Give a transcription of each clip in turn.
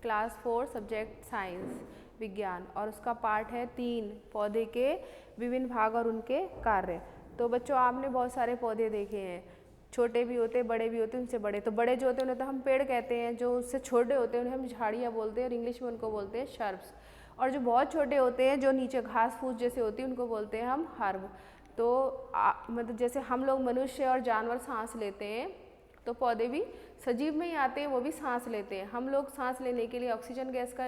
Class 4 subject science विज्ञान और उसका पार्ट है 3 पौधे के विभिन्न भाग और उनके कार्य। तो बच्चों आपने बहुत सारे पौधे देखे हैं, छोटे भी होते हैं बड़े भी होते हैं, उनसे बड़े। तो बड़े जो होते हैं उन्हें तो हम पेड़ कहते हैं, जो उससे छोटे होते हैं उन्हें हम झाड़ियाँ बोलते हैं और इंग्लिश में उनको बोलते हैं शर्ब्स। और जो बहुत छोटे होते हैं जो नीचे घास फूस जैसे होती है उनको बोलते हैं हम हर्ब। तो मतलब जैसे हम लोग मनुष्य और जानवर सांस लेते हैं तो पौधे भी सजीव में ही आते हैं, वो भी सांस लेते हैं। हम लोग सांस लेने के लिए ऑक्सीजन गैस का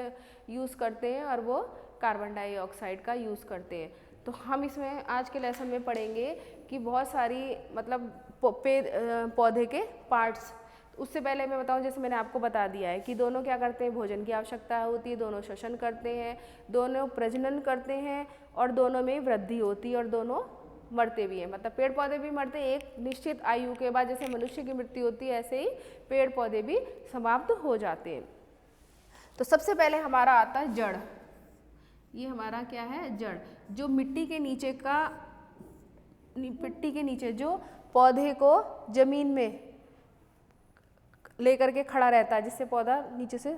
यूज़ करते हैं और वो कार्बन डाइऑक्साइड का यूज़ करते हैं। तो हम इसमें आज के लेसन में पढ़ेंगे कि बहुत सारी मतलब पौधे के पार्ट्स। उससे पहले मैं बताऊं, जैसे मैंने आपको बता दिया है कि दोनों क्या करते हैं, भोजन की आवश्यकता होती है, दोनों श्वसन करते हैं, दोनों प्रजनन करते हैं और दोनों में वृद्धि होती है और दोनों मरते भी हैं। मतलब पेड़ पौधे भी मरते हैं एक निश्चित आयु के बाद, जैसे मनुष्य की मृत्यु होती है ऐसे ही पेड़ पौधे भी समाप्त हो जाते हैं। तो सबसे पहले हमारा आता है जड़। ये हमारा क्या है, जड़, जो मिट्टी के नीचे जो पौधे को जमीन में लेकर के खड़ा रहता है, जिससे पौधा नीचे से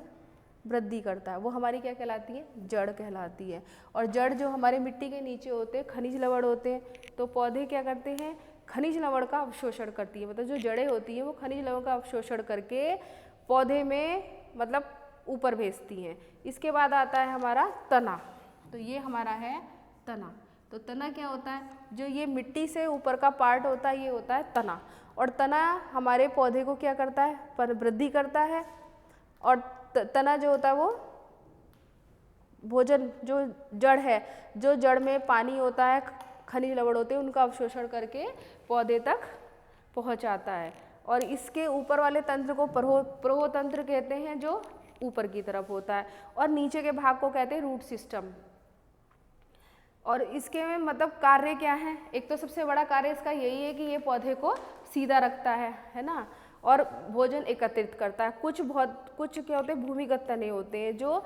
वृद्धि करता है, वो हमारी क्या कहलाती है, जड़ कहलाती है। और जड़ जो हमारे मिट्टी के नीचे होते हैं खनिज लवण होते हैं, तो पौधे क्या करते हैं, खनिज लवण का अवशोषण करती है। मतलब जो जड़ें होती हैं वो खनिज लवण का अवशोषण करके पौधे में मतलब ऊपर भेजती हैं। इसके बाद आता है हमारा तना। तो ये हमारा है तना। तो तना क्या होता है, जो ये मिट्टी से ऊपर का पार्ट होता है ये होता है तना। और तना हमारे पौधे को क्या करता है, पर वृद्धि करता है। और तना जो होता है वो भोजन, जो जड़ है, जो जड़ में पानी होता है, खनिज लवण होते हैं, उनका अवशोषण करके पौधे तक पहुंचाता है। और इसके ऊपर वाले तंत्र को प्रहोतंत्र कहते हैं, जो ऊपर की तरफ होता है, और नीचे के भाग को कहते हैं रूट सिस्टम। और इसके में मतलब कार्य क्या है, एक तो सबसे बड़ा कार्य इसका यही है कि ये पौधे को सीधा रखता है ना, और भोजन एकत्रित करता है। कुछ क्या होते हैं, भूमिगत तने होते हैं जो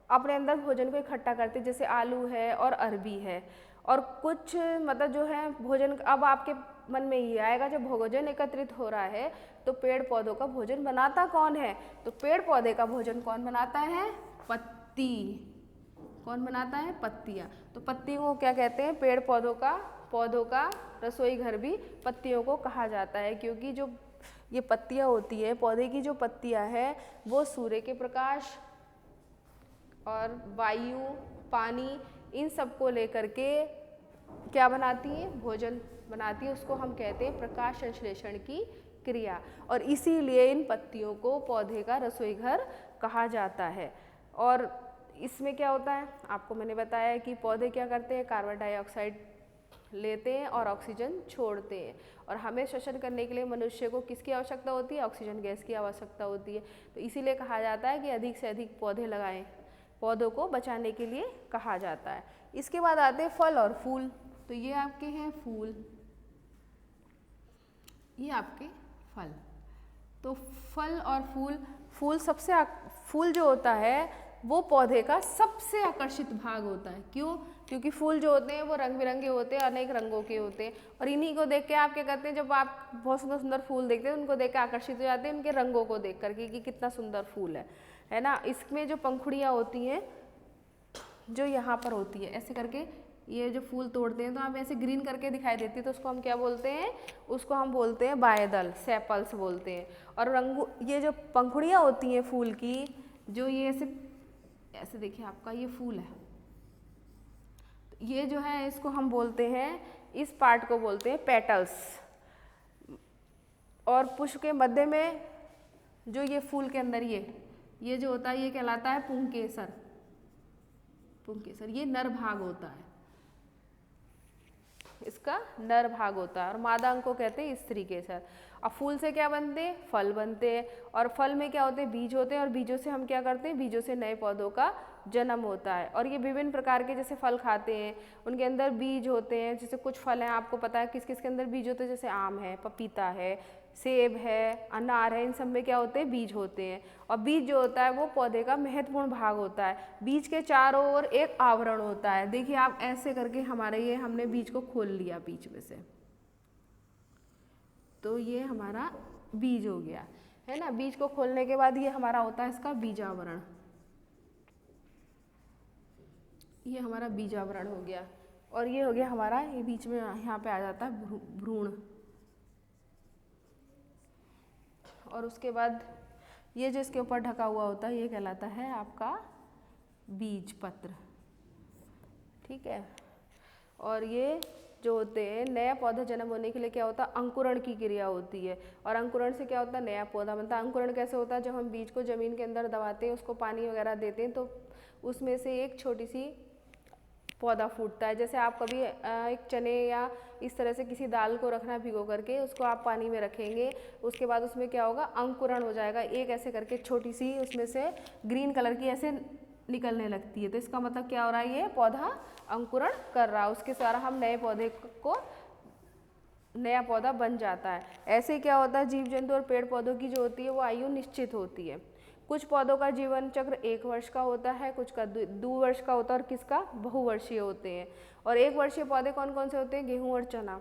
अपने अंदर भोजन को इकट्ठा करते हैं, जैसे आलू है और अरबी है। और कुछ मतलब जो है भोजन, अब आपके मन में ये आएगा जब भोजन एकत्रित हो रहा है तो पेड़ पौधों का भोजन बनाता कौन है, तो पेड़ पौधे का भोजन कौन बनाता है, पत्ती। कौन बनाता है, पत्तियाँ। तो पत्तियों को क्या कहते हैं, पेड़ पौधों का रसोई घर भी पत्तियों को कहा जाता है, क्योंकि जो ये पत्तियाँ होती है, पौधे की जो पत्तियाँ हैं वो सूर्य के प्रकाश और वायु, पानी, इन सब को लेकर के क्या बनाती है, भोजन बनाती है। उसको हम कहते हैं प्रकाश संश्लेषण की क्रिया, और इसीलिए इन पत्तियों को पौधे का रसोई घर कहा जाता है। और इसमें क्या होता है, आपको मैंने बताया कि पौधे क्या करते हैं, कार्बन डाइऑक्साइड लेते हैं और ऑक्सीजन छोड़ते हैं। और हमें श्वसन करने के लिए मनुष्य को किसकी आवश्यकता होती है, ऑक्सीजन गैस की आवश्यकता होती है। तो इसीलिए कहा जाता है कि अधिक से अधिक पौधे लगाएं, पौधों को बचाने के लिए कहा जाता है। इसके बाद आते हैं फल और फूल। तो ये आपके हैं फूल, ये आपके फल। तो फल और फूल जो होता है वो पौधे का सबसे आकर्षित भाग होता है। क्यों, क्योंकि फूल जो होते हैं वो रंग बिरंगे होते हैं, अनेक रंगों के होते हैं। और इन्हीं को देख के आप क्या करते हैं, जब आप बहुत सुंदर सुंदर फूल देखते हैं उनको देख के आकर्षित हो जाते हैं, उनके रंगों को देख करके कि कितना सुंदर फूल है ना। इसमें जो पंखुड़ियाँ होती हैं जो यहाँ पर होती है, ऐसे करके ये जो फूल तोड़ते हैं तो आप ऐसे ग्रीन करके दिखाई देती है, तो उसको हम क्या बोलते हैं, उसको हम बोलते हैं बाएदल, सेपल्स बोलते हैं। और ये जो पंखुड़ियाँ होती हैं फूल की, जो ये ऐसे देखिए आपका ये फूल है, तो ये जो है इसको हम बोलते हैं, इस पार्ट को बोलते हैं पेटल्स। और पुष्प के मध्य में जो ये फूल के अंदर ये जो होता है ये कहलाता है पुंकेसर। ये नर भाग होता है, इसका नर भाग होता है, और मादा अंग को कहते हैं स्त्री केसर। अब फूल से क्या बनते हैं, फल बनते हैं, और फल में क्या होते हैं, बीज होते हैं, और बीजों से हम क्या करते हैं, बीजों से नए पौधों का जन्म होता है। और ये विभिन्न प्रकार के जैसे फल खाते हैं उनके अंदर बीज होते हैं। जैसे कुछ फल हैं आपको पता है किस किस के अंदर बीज होते हैं, जैसे आम है, पपीता है, सेब है, अनार है, इन सब में क्या होते हैं, बीज होते हैं। और बीज जो होता है वो पौधे का महत्वपूर्ण भाग होता है। बीज के चारों ओर एक आवरण होता है। देखिए आप ऐसे करके हमारे ये हमने बीज को खोल लिया बीच में से, तो ये हमारा बीज हो गया है ना। बीज को खोलने के बाद ये हमारा होता है इसका बीजावरण, ये हमारा बीजावरण हो गया। और ये हो गया हमारा, ये बीच में यहाँ पे आ जाता है भ्रूण। और उसके बाद ये जो इसके ऊपर ढका हुआ होता है ये कहलाता है आपका बीज पत्र, ठीक है। और ये जो होते हैं, नया पौधा जन्म होने के लिए क्या होता है, अंकुरण की क्रिया होती है। और अंकुरण से क्या होता है, नया पौधा बनता है। अंकुरण कैसे होता है, जब हम बीज को जमीन के अंदर दबाते हैं, उसको पानी वगैरह देते हैं, तो उसमें से एक छोटी सी पौधा फूटता है। जैसे आप कभी एक चने या इस तरह से किसी दाल को रखना भिगो करके, उसको आप पानी में रखेंगे, उसके बाद उसमें क्या होगा, अंकुरण हो जाएगा। एक ऐसे करके छोटी सी उसमें से ग्रीन कलर की ऐसे निकलने लगती है। तो इसका मतलब क्या हो रहा है, ये पौधा अंकुरण कर रहा है, उसके द्वारा हम नए पौधे को, नया पौधा बन जाता है। ऐसे क्या होता है, जीव जंतु और पेड़ पौधों की जो होती है वो आयु निश्चित होती है। कुछ पौधों का जीवन चक्र 1 वर्ष का होता है, कुछ का 2 वर्ष का होता है, और किसका बहुवर्षीय होते हैं। और 1 वर्षीय पौधे कौन कौन से होते हैं, गेहूं और चना।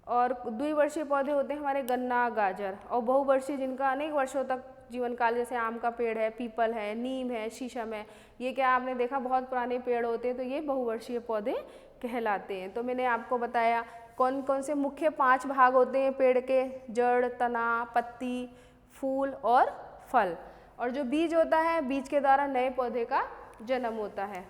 और 2 वर्षीय पौधे होते हैं हमारे गन्ना, गाजर। और बहुवर्षीय जिनका अनेक वर्षों तक जीवन काल, जैसे आम का पेड़ है, पीपल है, नीम है, शीशम है, ये क्या आपने देखा बहुत पुराने पेड़ होते हैं, तो ये बहुवर्षीय पौधे कहलाते हैं। तो मैंने आपको बताया कौन कौन से मुख्य 5 भाग होते हैं पेड़ के, जड़, तना, पत्ती, फूल और फल। और जो बीज होता है, बीज के द्वारा नए पौधे का जन्म होता है।